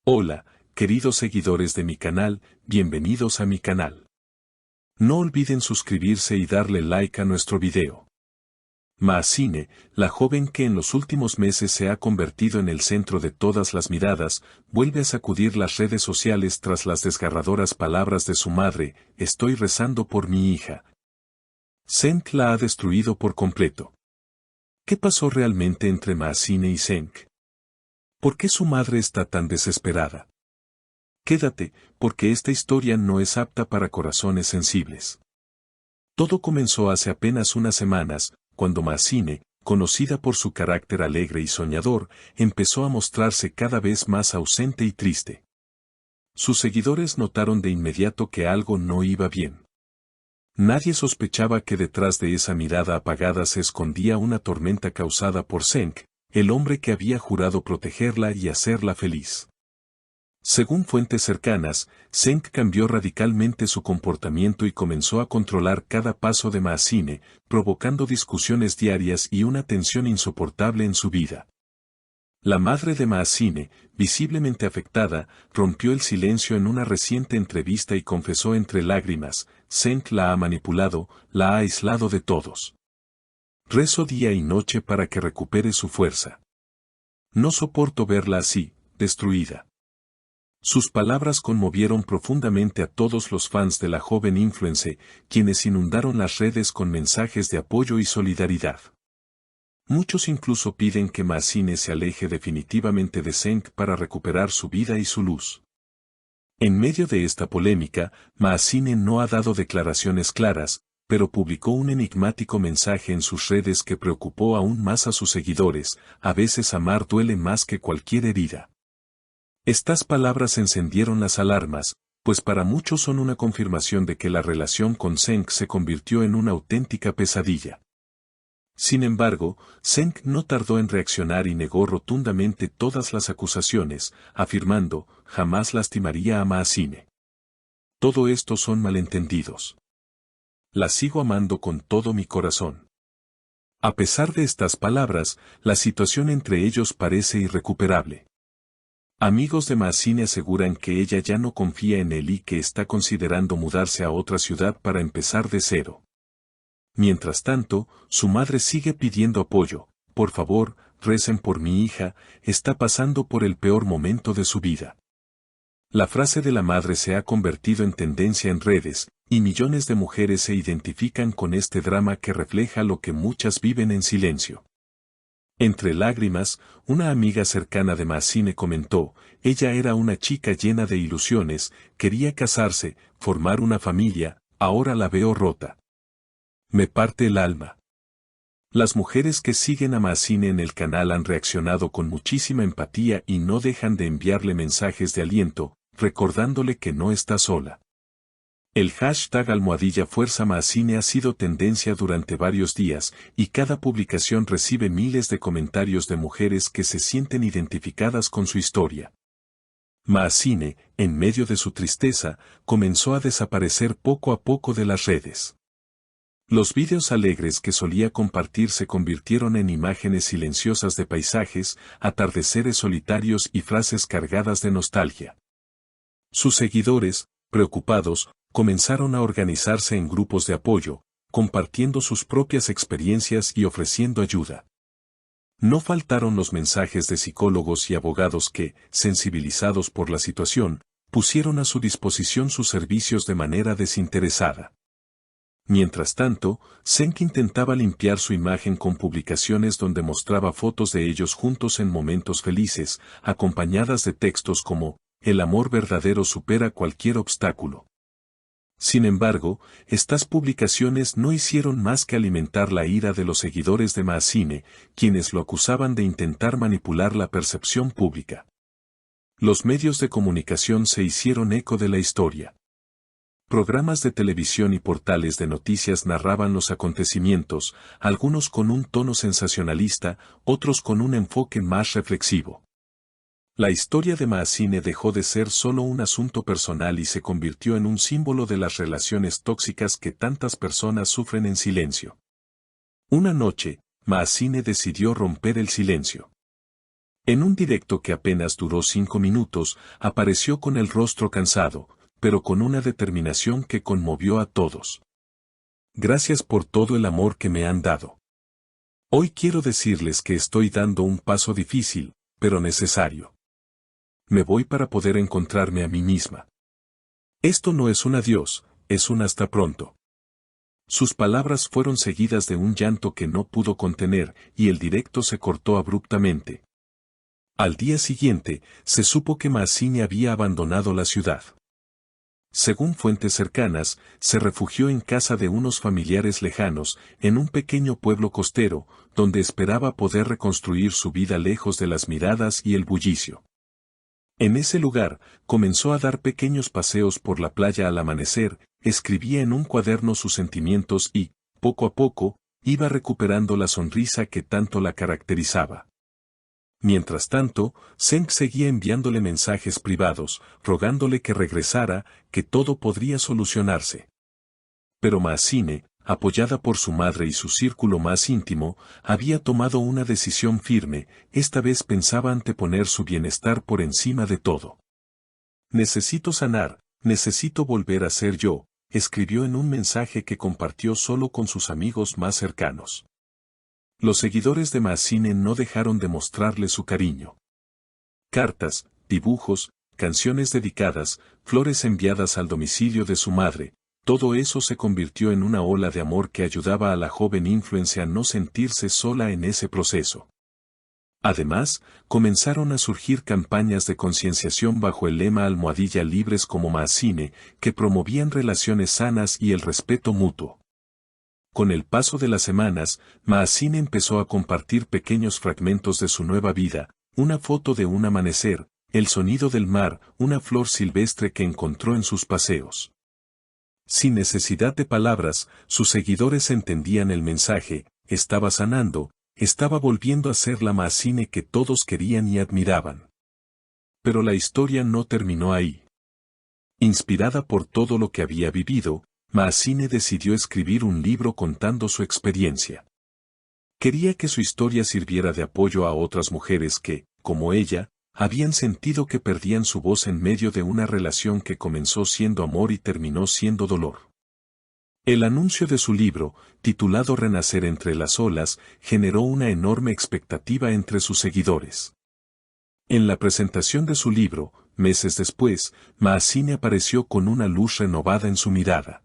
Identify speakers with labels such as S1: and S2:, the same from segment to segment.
S1: Hola, queridos seguidores de mi canal, bienvenidos a mi canal. No olviden suscribirse y darle like a nuestro video. Maasine, la joven que en los últimos meses se ha convertido en el centro de todas las miradas, vuelve a sacudir las redes sociales tras las desgarradoras palabras de su madre: "Estoy rezando por mi hija". Cenk la ha destruido por completo. ¿Qué pasó realmente entre Maasine y Cenk? ¿Por qué su madre está tan desesperada? Quédate, porque esta historia no es apta para corazones sensibles. Todo comenzó hace apenas unas semanas, cuando Maasine, conocida por su carácter alegre y soñador, empezó a mostrarse cada vez más ausente y triste. Sus seguidores notaron de inmediato que algo no iba bien. Nadie sospechaba que detrás de esa mirada apagada se escondía una tormenta causada por Cenk, el hombre que había jurado protegerla y hacerla feliz. Según fuentes cercanas, Cenk cambió radicalmente su comportamiento y comenzó a controlar cada paso de Maasine, provocando discusiones diarias y una tensión insoportable en su vida. La madre de Maasine, visiblemente afectada, rompió el silencio en una reciente entrevista y confesó entre lágrimas: "Cenk la ha manipulado, la ha aislado de todos. Rezo día y noche para que recupere su fuerza. No soporto verla así, destruida". Sus palabras conmovieron profundamente a todos los fans de la joven influencer, quienes inundaron las redes con mensajes de apoyo y solidaridad. Muchos incluso piden que Maasine se aleje definitivamente de Cenk para recuperar su vida y su luz. En medio de esta polémica, Maasine no ha dado declaraciones claras, pero publicó un enigmático mensaje en sus redes que preocupó aún más a sus seguidores: "A veces amar duele más que cualquier herida". Estas palabras encendieron las alarmas, pues para muchos son una confirmación de que la relación con Cenk se convirtió en una auténtica pesadilla. Sin embargo, Cenk no tardó en reaccionar y negó rotundamente todas las acusaciones, afirmando: "Jamás lastimaría a Maasine. Todo esto son malentendidos. La sigo amando con todo mi corazón". A pesar de estas palabras, la situación entre ellos parece irrecuperable. Amigos de Maasine aseguran que ella ya no confía en él y que está considerando mudarse a otra ciudad para empezar de cero. Mientras tanto, su madre sigue pidiendo apoyo: "Por favor, recen por mi hija, está pasando por el peor momento de su vida". La frase de la madre se ha convertido en tendencia en redes, y millones de mujeres se identifican con este drama que refleja lo que muchas viven en silencio. Entre lágrimas, una amiga cercana de Maasine comentó: "Ella era una chica llena de ilusiones, quería casarse, formar una familia, ahora la veo rota. Me parte el alma". Las mujeres que siguen a Maasine en el canal han reaccionado con muchísima empatía y no dejan de enviarle mensajes de aliento, recordándole que no está sola. El hashtag #Fuerza Maasine ha sido tendencia durante varios días, y cada publicación recibe miles de comentarios de mujeres que se sienten identificadas con su historia. Maasine, en medio de su tristeza, comenzó a desaparecer poco a poco de las redes. Los vídeos alegres que solía compartir se convirtieron en imágenes silenciosas de paisajes, atardeceres solitarios y frases cargadas de nostalgia. Sus seguidores, preocupados, comenzaron a organizarse en grupos de apoyo, compartiendo sus propias experiencias y ofreciendo ayuda. No faltaron los mensajes de psicólogos y abogados que, sensibilizados por la situación, pusieron a su disposición sus servicios de manera desinteresada. Mientras tanto, Cenk intentaba limpiar su imagen con publicaciones donde mostraba fotos de ellos juntos en momentos felices, acompañadas de textos como: "El amor verdadero supera cualquier obstáculo". Sin embargo, estas publicaciones no hicieron más que alimentar la ira de los seguidores de Maasine, quienes lo acusaban de intentar manipular la percepción pública. Los medios de comunicación se hicieron eco de la historia. Programas de televisión y portales de noticias narraban los acontecimientos, algunos con un tono sensacionalista, otros con un enfoque más reflexivo. La historia de Maasine dejó de ser solo un asunto personal y se convirtió en un símbolo de las relaciones tóxicas que tantas personas sufren en silencio. Una noche, Maasine decidió romper el silencio. En un directo que apenas duró 5 minutos, apareció con el rostro cansado, pero con una determinación que conmovió a todos. Gracias por todo el amor que me han dado. Hoy quiero decirles que estoy dando un paso difícil, pero necesario. Me voy para poder encontrarme a mí misma. Esto no es un adiós, es un hasta pronto. Sus palabras fueron seguidas de un llanto que no pudo contener, y el directo se cortó abruptamente. Al día siguiente, se supo que Mazzini había abandonado la ciudad. Según fuentes cercanas, se refugió en casa de unos familiares lejanos, en un pequeño pueblo costero, donde esperaba poder reconstruir su vida lejos de las miradas y el bullicio. En ese lugar, comenzó a dar pequeños paseos por la playa al amanecer, escribía en un cuaderno sus sentimientos y, poco a poco, iba recuperando la sonrisa que tanto la caracterizaba. Mientras tanto, Senk seguía enviándole mensajes privados, rogándole que regresara, que todo podría solucionarse. Pero Mazzini, apoyada por su madre y su círculo más íntimo, había tomado una decisión firme, esta vez pensaba anteponer su bienestar por encima de todo. Necesito sanar, necesito volver a ser yo, escribió en un mensaje que compartió solo con sus amigos más cercanos. Los seguidores de Mazzini no dejaron de mostrarle su cariño. Cartas, dibujos, canciones dedicadas, flores enviadas al domicilio de su madre, todo eso se convirtió en una ola de amor que ayudaba a la joven influencer a no sentirse sola en ese proceso. Además, comenzaron a surgir campañas de concienciación bajo el lema Almohadilla Libres como Mazzini, que promovían relaciones sanas y el respeto mutuo. Con el paso de las semanas, Mazzini empezó a compartir pequeños fragmentos de su nueva vida, una foto de un amanecer, el sonido del mar, una flor silvestre que encontró en sus paseos. Sin necesidad de palabras, sus seguidores entendían el mensaje, estaba sanando, estaba volviendo a ser la Mazzini que todos querían y admiraban. Pero la historia no terminó ahí. Inspirada por todo lo que había vivido, Mazzini decidió escribir un libro contando su experiencia. Quería que su historia sirviera de apoyo a otras mujeres que, como ella, habían sentido que perdían su voz en medio de una relación que comenzó siendo amor y terminó siendo dolor. El anuncio de su libro, titulado Renacer entre las olas, generó una enorme expectativa entre sus seguidores. En la presentación de su libro, meses después, Mazzini apareció con una luz renovada en su mirada.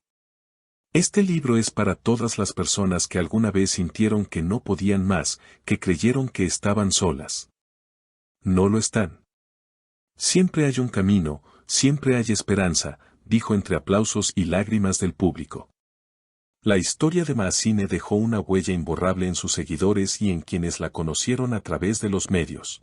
S1: Este libro es para todas las personas que alguna vez sintieron que no podían más, que creyeron que estaban solas. No lo están. Siempre hay un camino, siempre hay esperanza, dijo entre aplausos y lágrimas del público. La historia de Mazzini dejó una huella imborrable en sus seguidores y en quienes la conocieron a través de los medios.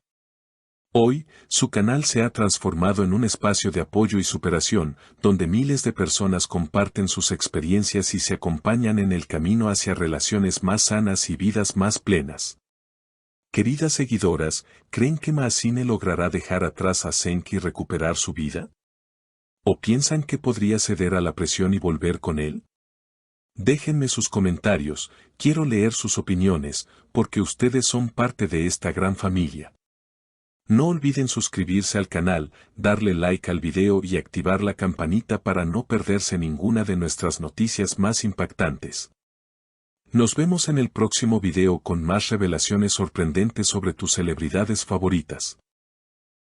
S1: Hoy, su canal se ha transformado en un espacio de apoyo y superación, donde miles de personas comparten sus experiencias y se acompañan en el camino hacia relaciones más sanas y vidas más plenas. Queridas seguidoras, ¿creen que Mazzini logrará dejar atrás a Senk y recuperar su vida? ¿O piensan que podría ceder a la presión y volver con él? Déjenme sus comentarios, quiero leer sus opiniones, porque ustedes son parte de esta gran familia. No olviden suscribirse al canal, darle like al video y activar la campanita para no perderse ninguna de nuestras noticias más impactantes. Nos vemos en el próximo video con más revelaciones sorprendentes sobre tus celebridades favoritas.